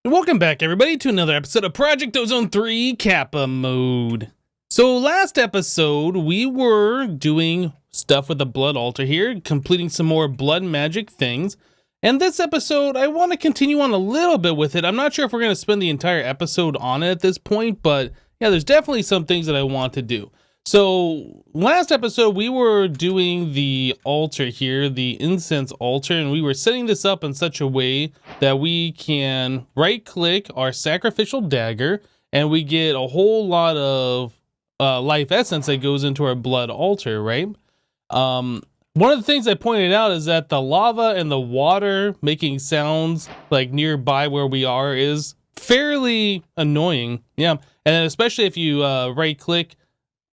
Welcome back, everybody, to another episode of Project Ozone 3 Kappa mode. So last episode, we were doing stuff with the blood altar here, completing some more blood magic things. And this episode, I want to continue on a little bit with it. I'm not sure if we're going to spend the entire episode on it at this point, but yeah, there's definitely some things that I want to do. So last episode, we were doing the altar here, the incense altar, and we were setting this up in such a way that we can right click our sacrificial dagger and we get a whole lot of life essence that goes into our blood altar, right? One of the things I pointed out is that the lava and the water making sounds like nearby where we are is fairly annoying. Yeah, and especially if you right click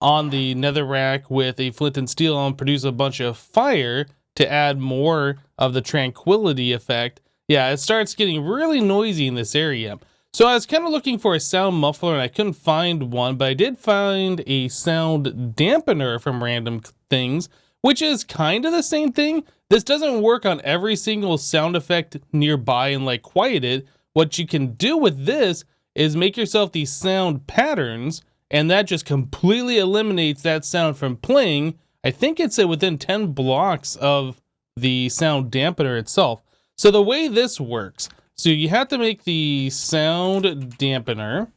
on the netherrack with a flint and steel and produce a bunch of fire to add more of the tranquility effect. Yeah, it starts getting really noisy in this area. So I was kind of looking for a sound muffler and I couldn't find one, but I did find a sound dampener from Random Things, which is kind of the same thing. This doesn't work on every single sound effect nearby and like quiet it. What you can do with this is make yourself these sound patterns, and that just completely eliminates that sound from playing. I think it's within 10 blocks of the sound dampener itself. So the way this works, so you have to make the sound dampener,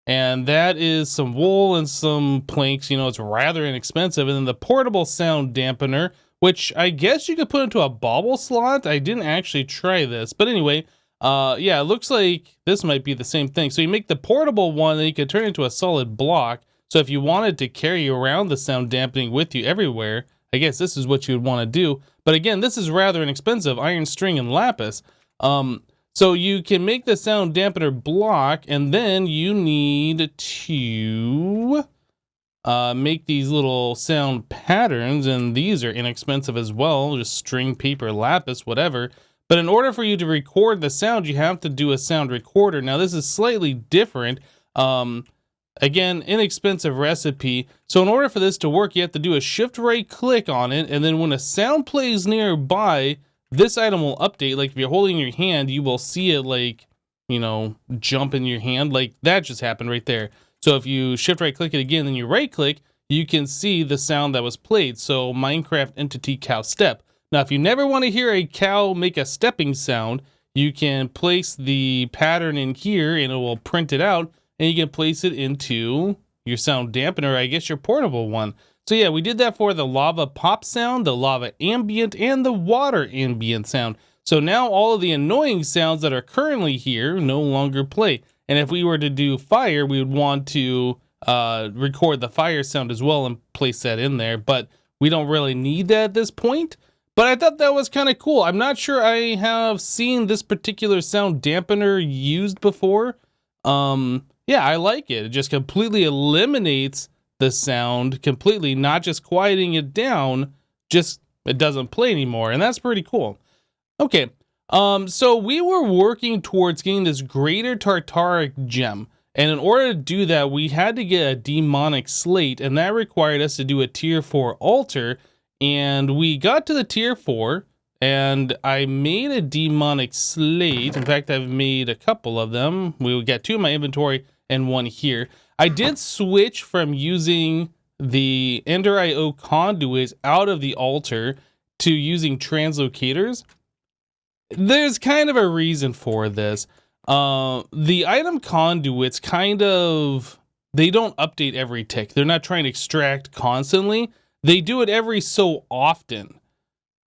and that is some wool and some planks. You know, it's rather inexpensive. And then the portable sound dampener, which I guess you could put into a bauble slot. I didn't actually try this, but anyway, yeah, it looks like this might be the same thing. So you make the portable one, then you can turn it into a solid block. So if you wanted to carry around the sound dampening with you everywhere, I guess this is what you would want to do. But again, this is rather inexpensive, iron string and lapis. So you can make the sound dampener block, and then you need to make these little sound patterns, and these are inexpensive as well, just string, paper, lapis, whatever. But in order for you to record the sound, you have to do a sound recorder. Now this is slightly different. Again, inexpensive recipe. So in order for this to work, you have to do a shift right click on it, and then when a sound plays nearby, this item will update. Like if you're holding your hand, you will see it like, you know, jump in your hand. Like that just happened right there. So if you shift right click it again, then you right click, you can see the sound that was played. So Minecraft entity cow step. Now, if you never want to hear a cow make a stepping sound, you can place the pattern in here and it will print it out, and you can place it into your sound dampener, I guess your portable one. So yeah, we did that for the lava pop sound, the lava ambient, and the water ambient sound. So now all of the annoying sounds that are currently here no longer play. And if we were to do fire, we would want to record the fire sound as well and place that in there. But we don't really need that at this point. But I thought that was kind of cool. I'm not sure I have seen this particular sound dampener used before. Yeah, I like it. It just completely eliminates the sound completely, not just quieting it down, just it doesn't play anymore. And that's pretty cool. Okay, so we were working towards getting this greater tartaric gem. And in order to do that, we had to get a demonic slate, and that required us to do a tier 4 altar. And we got to the tier 4, and I made a demonic slate. In fact, I've made a couple of them. We got 2 in my inventory and 1 here. I did switch from using the Ender IO conduits out of the altar to using translocators. There's kind of a reason for this. The item conduits kind of, they don't update every tick. They're not trying to extract constantly. They do it every so often.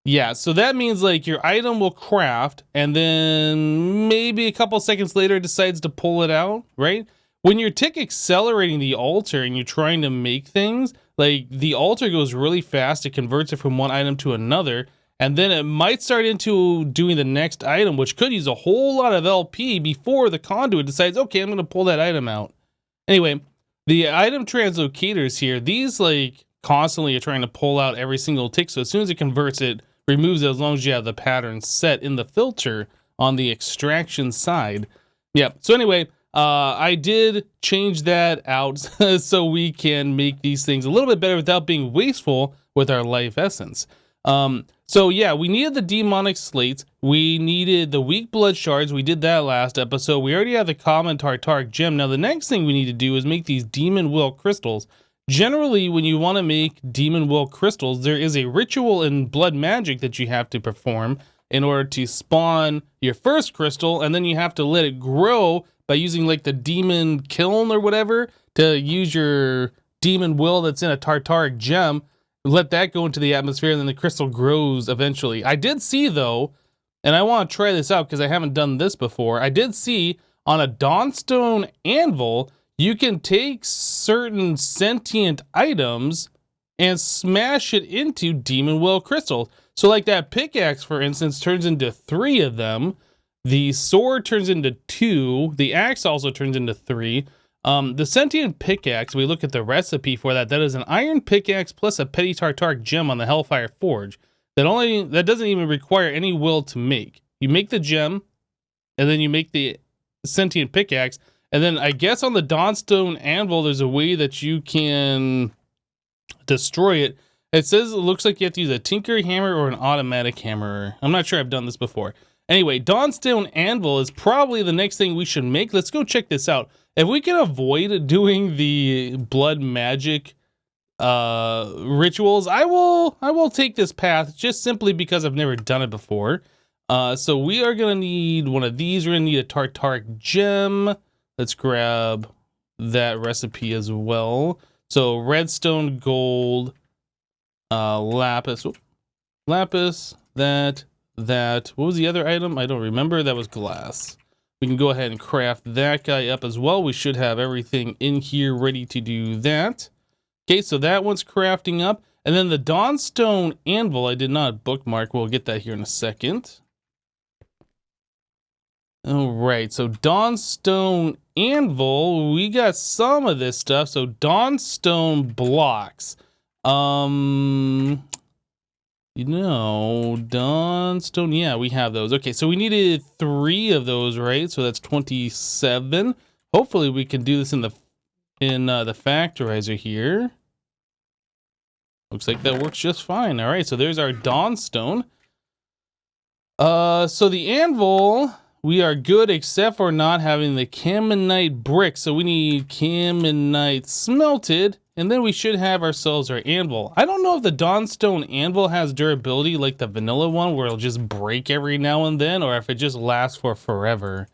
Yeah, so that means like your item will craft and then maybe a couple seconds later it decides to pull it out, right? When you're tick accelerating the altar and you're trying to make things, like the altar goes really fast, it converts it from one item to another, and then it might start into doing the next item, which could use a whole lot of LP before the conduit decides, okay, I'm going to pull that item out. Anyway, the item translocators here, these like constantly are trying to pull out every single tick, so as soon as it converts it, removes it as long as you have the pattern set in the filter on the extraction side. Yeah, so anyway, I did change that out so we can make these things a little bit better without being wasteful with our life essence. So yeah, we needed the demonic slates. We needed the weak blood shards. We did that last episode. We already have the common tartaric gem. Now the next thing we need to do is make these demon will crystals. Generally, when you want to make demon will crystals, there is a ritual in blood magic that you have to perform in order to spawn your first crystal, and then you have to let it grow by using like the demon kiln or whatever to use your demon will that's in a tartaric gem. Let that go into the atmosphere, and then the crystal grows eventually. I did see though, and I want to try this out because I haven't done this before. I did see on a Dawnstone anvil, you can take certain sentient items and smash it into demon will crystals. So like that pickaxe, for instance, turns into 3 of them. The sword turns into 2. The axe also turns into 3. The sentient pickaxe, we look at the recipe for that. That is an iron pickaxe plus a petty tartaric gem on the Hellfire Forge. That doesn't even require any will to make. You make the gem, and then you make the sentient pickaxe, and then I guess on the Dawnstone anvil, there's a way that you can destroy it. It says it looks like you have to use a tinker hammer or an automatic hammer. I'm not sure I've done this before. Anyway, Dawnstone anvil is probably the next thing we should make. Let's go check this out. If we can avoid doing the blood magic rituals, I will take this path just simply because I've never done it before. So we are gonna need one of these. We're gonna need a tartaric gem. Let's grab that recipe as well. So redstone, gold, lapis, that. What was the other item? I don't remember. That was glass. We can go ahead and craft that guy up as well. We should have everything in here ready to do that. Okay, so that one's crafting up. And then the Dawnstone anvil, I did not bookmark. We'll get that here in a second. All right, so Dawnstone anvil, we got some of this stuff. So Dawnstone blocks. Dawnstone, yeah, we have those. Okay, so we needed 3 of those, right? So that's 27. Hopefully we can do this in the factorizer here. Looks like that works just fine. All right, so there's our Dawnstone. So the anvil, we are good except for not having the Kammonite brick. So we need Kammonite smelted, and then we should have ourselves our anvil. I don't know if the Dawnstone anvil has durability like the vanilla one, where it'll just break every now and then, or if it just lasts for forever.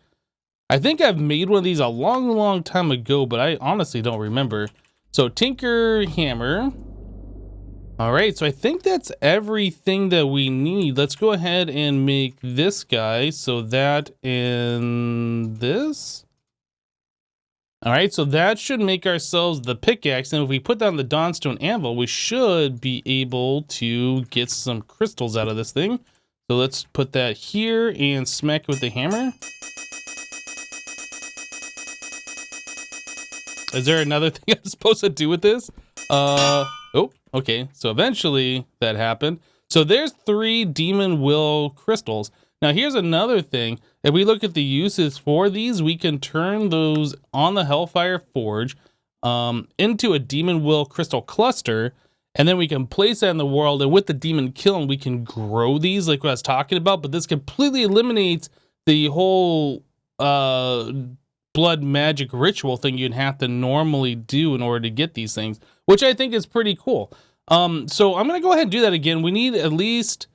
I think I've made one of these a long time ago, but I honestly don't remember. So tinker hammer. All right, so I think that's everything that we need. Let's go ahead and make this guy. So that and this. All right, so that should make ourselves the pickaxe. And if we put down the Dawnstone anvil, we should be able to get some crystals out of this thing. So let's put that here and smack it with the hammer. Is there another thing I'm supposed to do with this? Oh, okay. So eventually that happened. So there's 3 demon will crystals. Now here's another thing. If we look at the uses for these, we can turn those on the Hellfire Forge into a demon will crystal cluster, and then we can place that in the world, and with the demon kiln, we can grow these like what I was talking about, but this completely eliminates the whole blood magic ritual thing you'd have to normally do in order to get these things, which I think is pretty cool. So I'm going to go ahead and do that again. We need at least,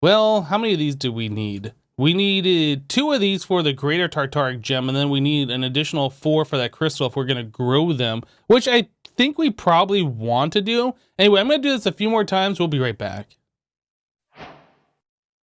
well, how many of these do we need? We needed 2 of these for the greater tartaric gem, and then we need an additional 4 for that crystal if we're going to grow them, which I think we probably want to do. Anyway, I'm going to do this a few more times. We'll be right back.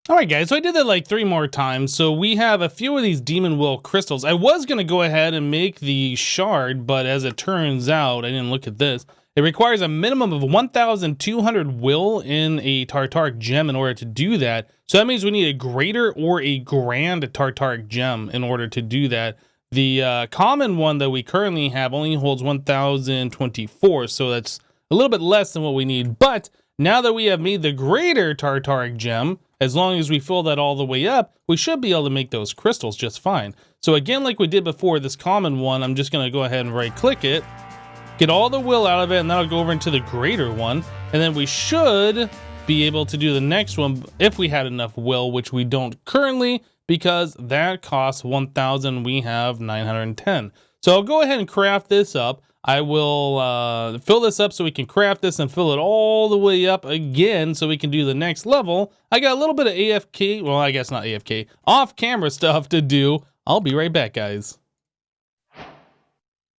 All right, guys, so I did that like 3 more times. So we have a few of these demon will crystals. I was going to go ahead and make the shard, but as it turns out, I didn't look at this. It requires a minimum of 1,200 will in a tartaric gem in order to do that. So that means we need a greater or a grand tartaric gem in order to do that. The common one that we currently have only holds 1,024, so that's a little bit less than what we need. But now that we have made the greater tartaric gem, as long as we fill that all the way up, we should be able to make those crystals just fine. So again, like we did before, this common one, I'm just going to go ahead and right-click it, get all the will out of it, and that'll go over into the greater one. And then we should be able to do the next one if we had enough will, which we don't currently, because that costs 1,000. We have 910. So I'll go ahead and craft this up. I will fill this up so we can craft this and fill it all the way up again so we can do the next level. I got a little bit of AFK, well, I guess not AFK, off-camera stuff to do. I'll be right back, guys.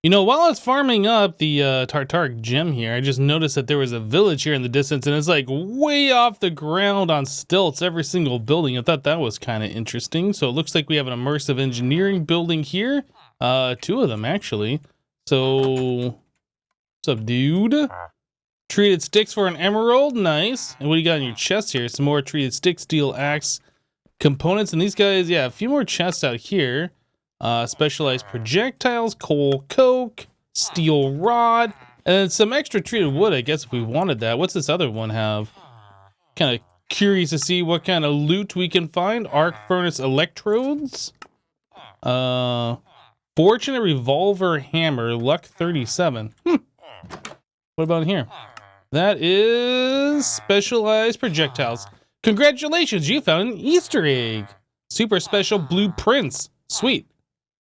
You know, while I was farming up the tartaric gem here, I just noticed that there was a village here in the distance, and it's like way off the ground on stilts, every single building. I thought that was kind of interesting. So it looks like we have an immersive engineering building here. 2 of them, actually. So, what's up, dude? Treated sticks for an emerald, nice. And what do you got in your chest here? Some more treated stick, steel axe components. And these guys, yeah, a few more chests out here. Specialized projectiles, coal coke, steel rod, and then some extra treated wood, I guess, if we wanted that. What's this other one have? Kind of curious to see what kind of loot we can find. Arc furnace electrodes. Fortunate revolver hammer, luck 37. What about in here? That is specialized projectiles. Congratulations, you found an Easter egg. Super special blueprints. Sweet.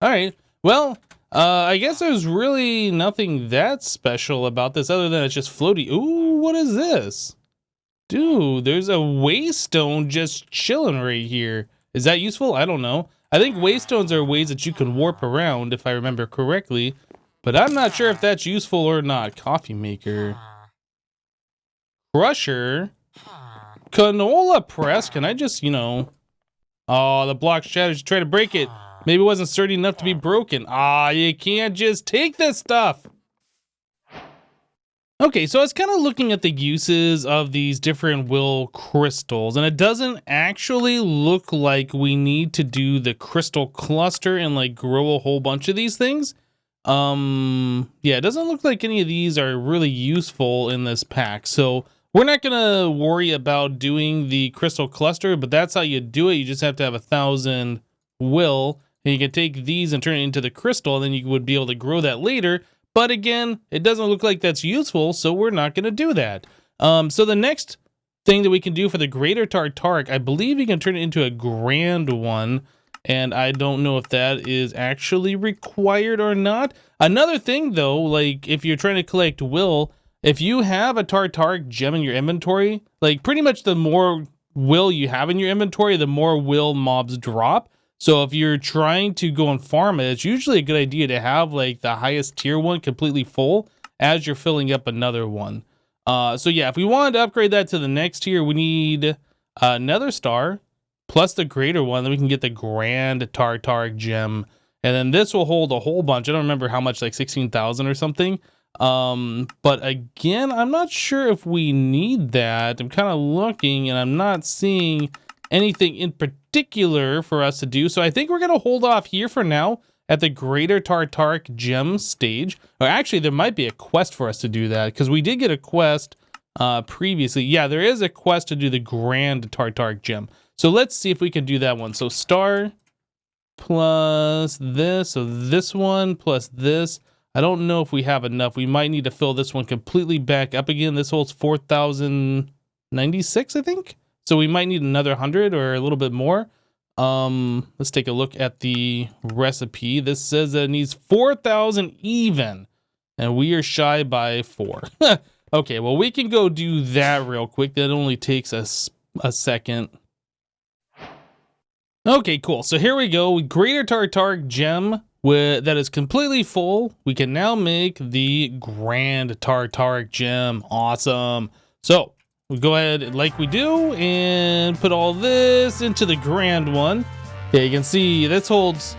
All right. Well, I guess there's really nothing that special about this other than it's just floaty. Ooh, what is this? Dude, there's a waystone just chilling right here. Is that useful? I don't know. I think waystones are ways that you can warp around, if I remember correctly, but I'm not sure if that's useful or not. Coffee maker. Crusher. Canola press. Can I just, you know... Oh, the block shatters. Try to break it. Maybe it wasn't sturdy enough to be broken. Ah, you can't just take this stuff. Okay, so I was kind of looking at the uses of these different will crystals, and it doesn't actually look like we need to do the crystal cluster and like grow a whole bunch of these things. Yeah, it doesn't look like any of these are really useful in this pack. So we're not gonna worry about doing the crystal cluster, but that's how you do it. You just have to have 1,000 will, and you can take these and turn it into the crystal, and then you would be able to grow that later. But again, it doesn't look like that's useful, so we're not going to do that. So the next thing that we can do for the greater tartaric, I believe you can turn it into a grand one, and I don't know if that is actually required or not. Another thing, though, like if you're trying to collect will, if you have a tartaric gem in your inventory, like pretty much the more will you have in your inventory, the more will mobs drop. So if you're trying to go and farm it, it's usually a good idea to have like the highest tier one completely full as you're filling up another one. So yeah, if we wanted to upgrade that to the next tier, we need another star plus the greater one. Then we can get the grand tartaric gem. And then this will hold a whole bunch. I don't remember how much, like 16,000 or something. But again, I'm not sure if we need that. I'm kind of looking and I'm not seeing anything in particular for us to do. So I think we're going to hold off here for now at the greater tartaric gem stage. Or actually, there might be a quest for us to do that because we did get a quest previously. Yeah, there is a quest to do the grand tartaric gem. So let's see if we can do that one. So star plus this. So this one plus this. I don't know if we have enough. We might need to fill this one completely back up again. This holds 4,096, I think. So we might need another 100 or a little bit more. Let's take a look at the recipe. This says that it needs 4,000 even, and we are shy by 4. Okay, well, we can go do that real quick. That only takes us a second. Okay, cool. So here we go. Greater tartaric gem that is completely full. We can now make the grand tartaric gem. Awesome. So we'll go ahead like we do and put all this into the grand one. Yeah, you can see this holds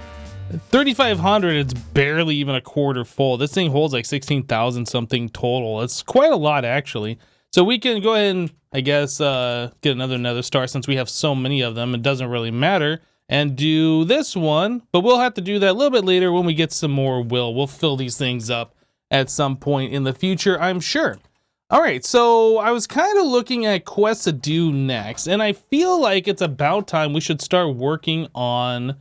3,500. It's barely even a quarter full. This thing holds like 16,000 something total. It's quite a lot, actually. So we can go ahead and, I guess, get another star since we have so many of them. It doesn't really matter. And do this one, but we'll have to do that a little bit later when we get some more will. We'll fill these things up at some point in the future, I'm sure. All right, so I was kind of looking at quests to do next, and I feel like it's about time we should start working on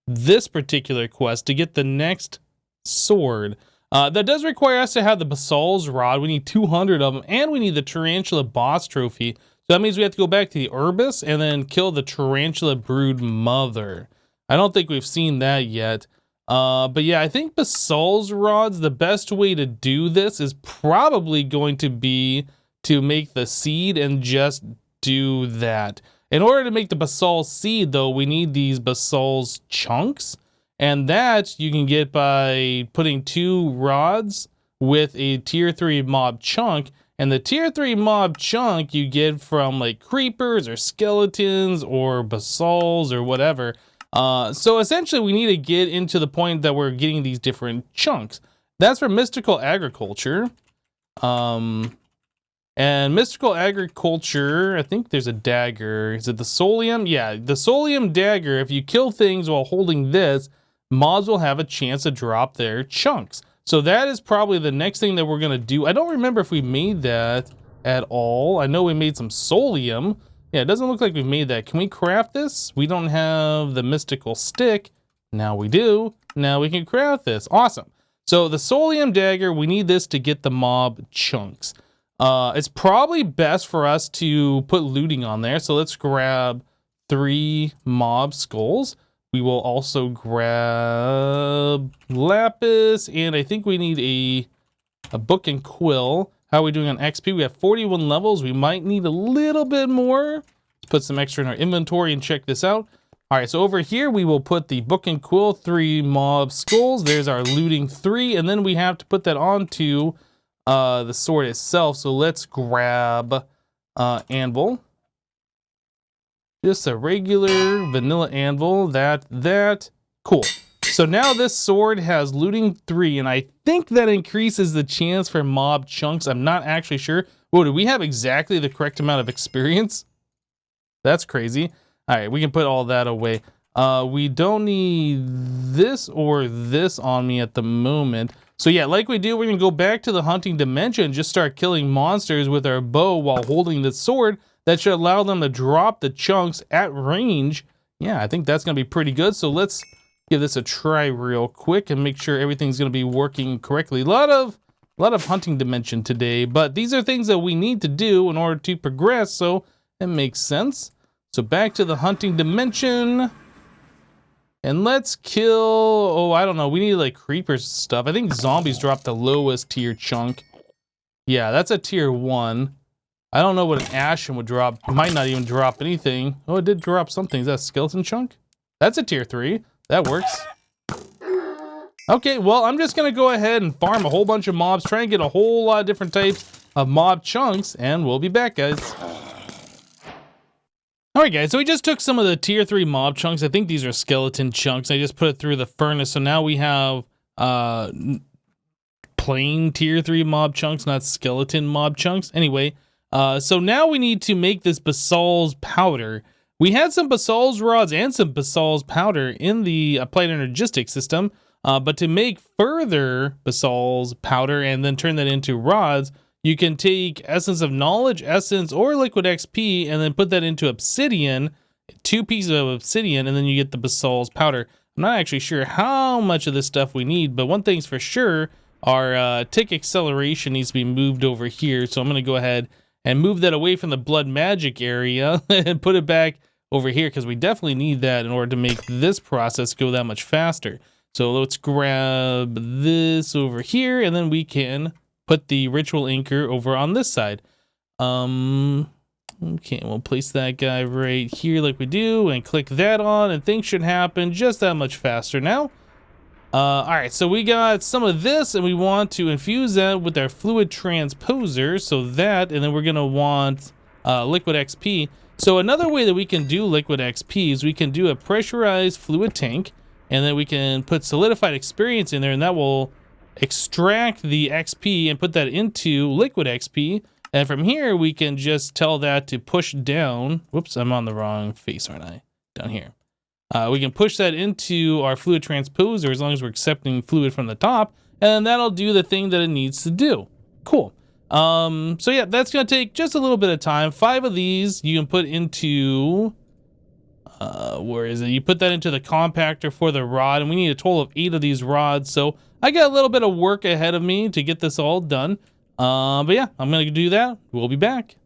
this particular quest to get the next sword. That does require us to have the basalz rod. We need 200 of them, and we need the tarantula boss trophy. that means we have to go back to the Erebus and then kill the Tarantula Brood Mother. I don't think we've seen that yet. But yeah, I think basalz rods, the best way to do this is probably going to be to make the seed and just do that. In order to make the basalt seed, though, we need these basalz chunks, and that you can get by putting 2 rods with a tier 3 mob chunk, and the tier 3 mob chunk you get from like creepers or skeletons or basalz or whatever. So essentially we need to get into the point that we're getting these different chunks. That's for mystical agriculture. And mystical agriculture, I think there's a dagger. Is it the solium? Yeah, the solium dagger. If you kill things while holding this, mobs will have a chance to drop their chunks. So that is probably the next thing that we're gonna do. I don't remember if we made that at all. I know we made some solium. Yeah, it doesn't look like we've made that. Can we craft this? We don't have the mystical stick. Now we do. Now we can craft this. Awesome. So the solium dagger, we need this to get the mob chunks. It's probably best for us to put looting on there. So let's grab 3 mob skulls. We will also grab lapis, and I think we need a book and quill. How are we doing on XP? We have 41 levels. We might need a little bit more. Let's put some extra in our inventory and check this out. All right, so over here we will put the book and quill, 3 mob skulls. There's our looting 3, and then we have to put that onto the sword itself. So let's grab anvil. Just a regular vanilla anvil. That. Cool. So now this sword has looting 3, and I think that increases the chance for mob chunks. I'm not actually sure. Whoa, do we have exactly the correct amount of experience? That's crazy. All right, we can put all that away. We don't need this or this on me at the moment. So yeah, like we do, we're gonna go back to the hunting dimension and just start killing monsters with our bow while holding the sword. That should allow them to drop the chunks at range. Yeah, I think that's gonna be pretty good. So let's give this a try real quick and make sure everything's gonna be working correctly. A lot of hunting dimension today, but these are things that we need to do in order to progress, so it makes sense. So back to the hunting dimension. And let's kill, oh, I don't know, we need like creepers and stuff. I think zombies drop the lowest tier chunk. Yeah, that's a tier 1. I don't know what an ashen would drop. It might not even drop anything. Oh, it did drop something. Is that a skeleton chunk? That's a tier 3. That works. Okay, well, I'm just gonna go ahead and farm a whole bunch of mobs, try and get a whole lot of different types of mob chunks, and we'll be back, guys. Alright guys, so we just took some of the tier 3 mob chunks. I think these are skeleton chunks. I just put it through the furnace, so now we have plain tier 3 mob chunks, not skeleton mob chunks. Anyway, so now we need to make this basalz powder. We had some basalz rods and some basalz powder in the applied energistic system, but to make further basalz powder and then turn that into rods, you can take Essence of Knowledge, Essence, or Liquid XP, and then put that into Obsidian, 2 pieces of Obsidian, and then you get the basalz powder. I'm not actually sure how much of this stuff we need, but one thing's for sure, our tick acceleration needs to be moved over here, so I'm going to go ahead and move that away from the blood magic area and put it back over here, because we definitely need that in order to make this process go that much faster. So let's grab this over here, and then we can put the ritual anchor over on this side. Okay, we'll place that guy right here like we do, and click that on, and things should happen just that much faster now. All right, so we got some of this, and we want to infuse that with our fluid transposer, so that, and then we're gonna want liquid XP. So another way that we can do liquid XP is we can do a pressurized fluid tank, and then we can put solidified experience in there, and that will extract the XP and put that into liquid XP. And from here, we can just tell that to push down. Whoops, I'm on the wrong face, aren't I? Down here. We can push that into our fluid transposer as long as we're accepting fluid from the top, and that'll do the thing that it needs to do. Cool. So yeah, that's gonna take just a little bit of time. 5 of these you can put into, where is it? You put that into the compactor for the rod, and we need a total of 8 of these rods. So I got a little bit of work ahead of me to get this all done. But yeah, I'm gonna do that. We'll be back.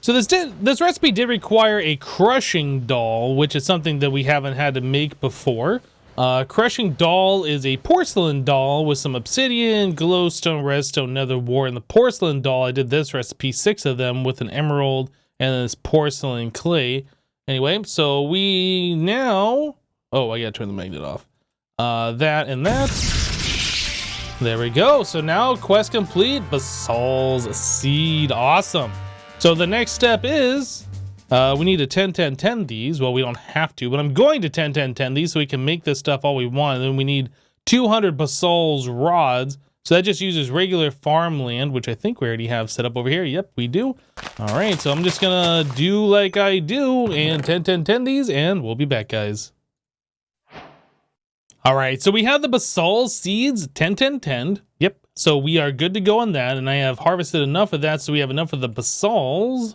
So this recipe did require a crushing doll, which is something that we haven't had to make before. Crushing doll is a porcelain doll with some obsidian, glowstone, redstone, nether wart, and the porcelain doll, I did this recipe, 6 of them with an emerald and this porcelain clay. Anyway, so we now... Oh, I gotta turn the magnet off. That and that. There we go. So now quest complete, basalz seed. Awesome. So the next step is we need to 10-10-10 these. Well, we don't have to, but I'm going to 10-10-10 these so we can make this stuff all we want. And then we need 200 basalz rods. So that just uses regular farmland, which I think we already have set up over here. Yep, we do. All right, so I'm just gonna do like I do and 10-10-10 these, and we'll be back, guys. All right, so we have the basalz seeds 10-10-10. Yep, so we are good to go on that, and I have harvested enough of that, so we have enough of the basalz.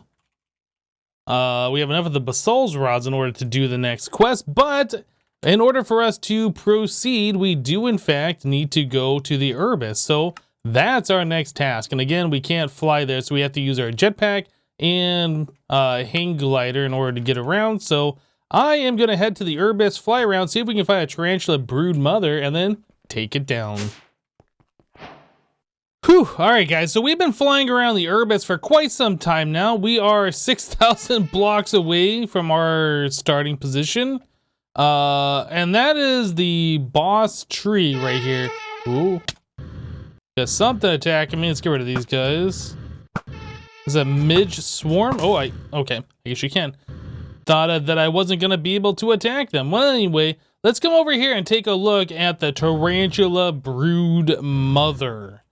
We have enough of the basalz rods in order to do the next quest, but in order for us to proceed, we do in fact need to go to the Erebus. So that's our next task. And again, we can't fly there, so we have to use our jetpack and hang glider in order to get around. So I am going to head to the Erebus, fly around, see if we can find a Trantula Brood Mother, and then take it down. Whew, alright guys, so we've been flying around the Erebus for quite some time now. We are 6,000 blocks away from our starting position. And that is the boss tree right here. Ooh. Got something attacking me. Let's get rid of these guys. Is a midge swarm? Oh, okay, I guess you can. Thought that I wasn't going to be able to attack them. Well, anyway, let's come over here and take a look at the Trantula Brood Mother.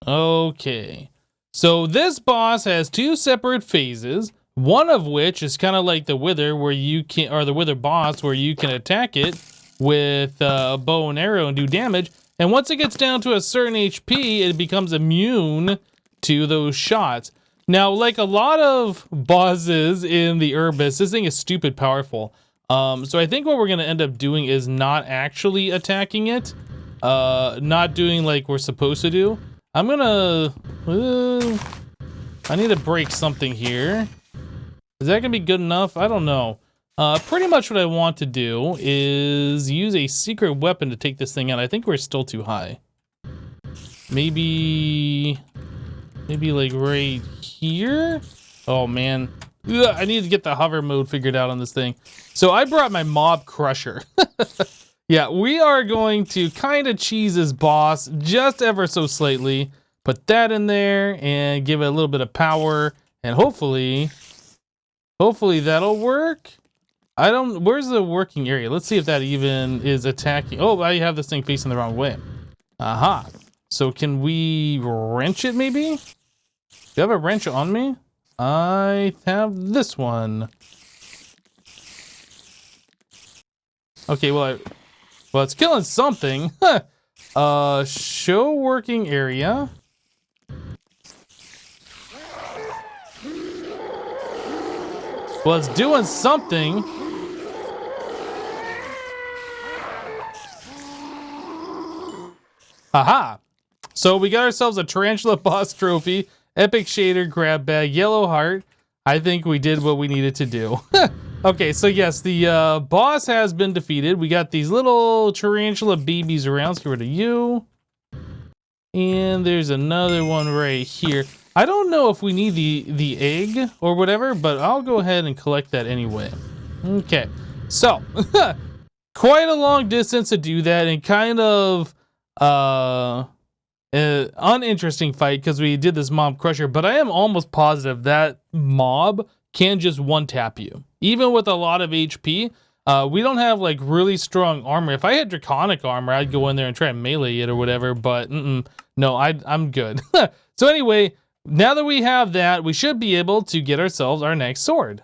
Okay. So this boss has 2 separate phases, one of which is kind of like the Wither, where you can, or the Wither boss, where you can attack it with a bow and arrow and do damage. And once it gets down to a certain HP, it becomes immune to those shots. Now, like a lot of bosses in the Erebus, this thing is stupid powerful. So I think what we're going to end up doing is not actually attacking it. Not doing like we're supposed to do. I'm going to... I need to break something here. Is that going to be good enough? I don't know. Pretty much what I want to do is use a secret weapon to take this thing out. I think we're still too high. Maybe like right here? Oh man. Ugh, I need to get the hover mode figured out on this thing. So I brought my mob crusher. Yeah, we are going to kind of cheese this boss just ever so slightly. Put that in there and give it a little bit of power. And hopefully that'll work. Where's the working area? Let's see if that even is attacking. Oh, I have this thing facing the wrong way. Aha. So can we wrench it maybe? Do you have a wrench on me? I have this one. Okay, well, it's killing something. Show working area. Well, it's doing something. Aha! So we got ourselves a Tarantula boss trophy, epic shader, grab bag, yellow heart. I think we did what we needed to do. Okay, so yes, the boss has been defeated. We got these little tarantula babies around. Let's get rid of you. And there's another one right here. I don't know if we need the egg or whatever, but I'll go ahead and collect that anyway. Okay, so quite a long distance to do that, and kind of an uninteresting fight because we did this mob crusher, but I am almost positive that mob can just one-tap you. Even with a lot of HP, we don't have like really strong armor. If I had draconic armor, I'd go in there and try and melee it or whatever, but no, I'm good. So anyway, now that we have that, we should be able to get ourselves our next sword.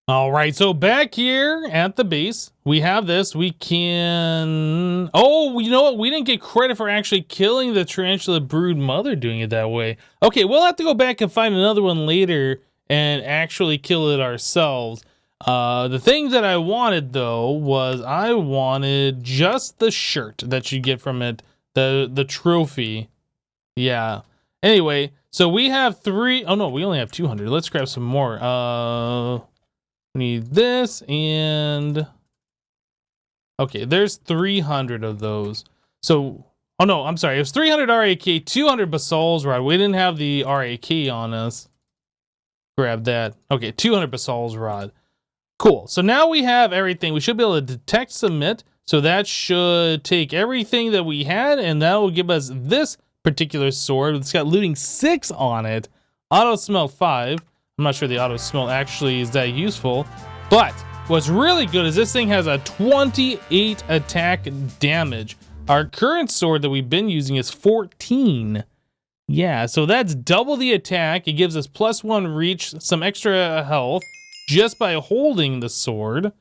All right, so back here at the base, we have this. We can... Oh, you know what? We didn't get credit for actually killing the Trantula Brood Mother doing it that way. Okay, we'll have to go back and find another one later and actually kill it ourselves. The thing that I wanted, though, was I wanted just the shirt that you get from it, the trophy. Yeah. Anyway, So we have 3. Oh no, we only have 200. Let's grab some more. We need this and okay, there's 300 of those. So, oh no, I'm sorry. It was 300 RAK, 200 basalz rod. We didn't have the RAK on us. Grab that. Okay, 200 basalz rod. Cool. So now we have everything. We should be able to detect submit. So that should take everything that we had, and that will give us this particular sword. It's got looting 6 on it. Auto smelt 5. I'm not sure the auto smelt actually is that useful, but what's really good is this thing has a 28 attack damage. Our current sword that we've been using is 14. Yeah, so that's double the attack. It gives us +1 reach, some extra health just by holding the sword.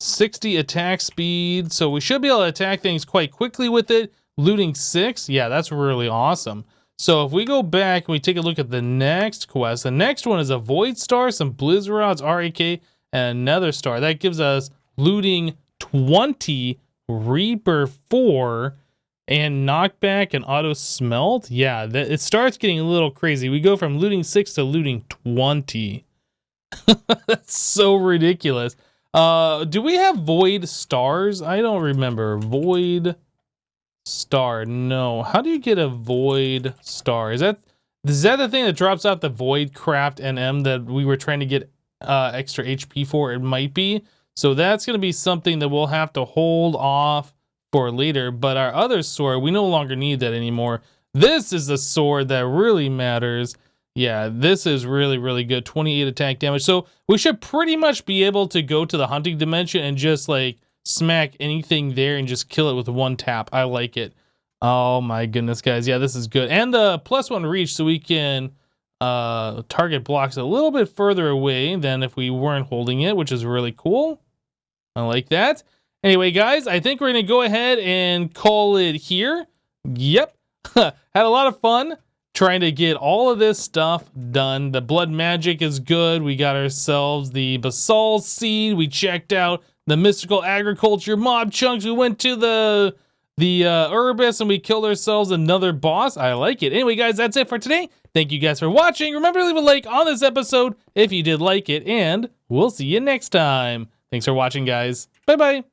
60 attack speed, so we should be able to attack things quite quickly with it. Looting 6, yeah, that's really awesome. So if we go back and we take a look at the next quest, the next one is a Void Star, some Blizz Rods, RAK, and another star. That gives us looting 20, Reaper 4, and knockback and auto smelt. Yeah, it starts getting a little crazy. We go from looting 6 to looting 20. That's so ridiculous. Do we have Void Stars? I don't remember. Void Star. No. How do you get a Void Star? Is that the thing that drops out the Void Craft NM that we were trying to get extra HP for? It might be. So that's going to be something that we'll have to hold off for later. But our other sword, we no longer need that anymore. This is the sword that really matters. Yeah, this is really, really good. 28 attack damage. So we should pretty much be able to go to the hunting dimension and just like smack anything there and just kill it with one tap. I like it. Oh my goodness, guys. Yeah, this is good. And the +1 reach, so we can target blocks a little bit further away than if we weren't holding it, which is really cool. I like that. Anyway, guys, I think we're going to go ahead and call it here. Yep. Had a lot of fun trying to get all of this stuff done. The blood magic is good. We got ourselves the basalt seed. We checked out the mystical agriculture mob chunks. We went to the Erebus and we killed ourselves another boss. I like it. Anyway, guys, that's it for today. Thank you guys for watching. Remember to leave a like on this episode if you did like it, and we'll see you next time. Thanks for watching, guys. Bye-bye.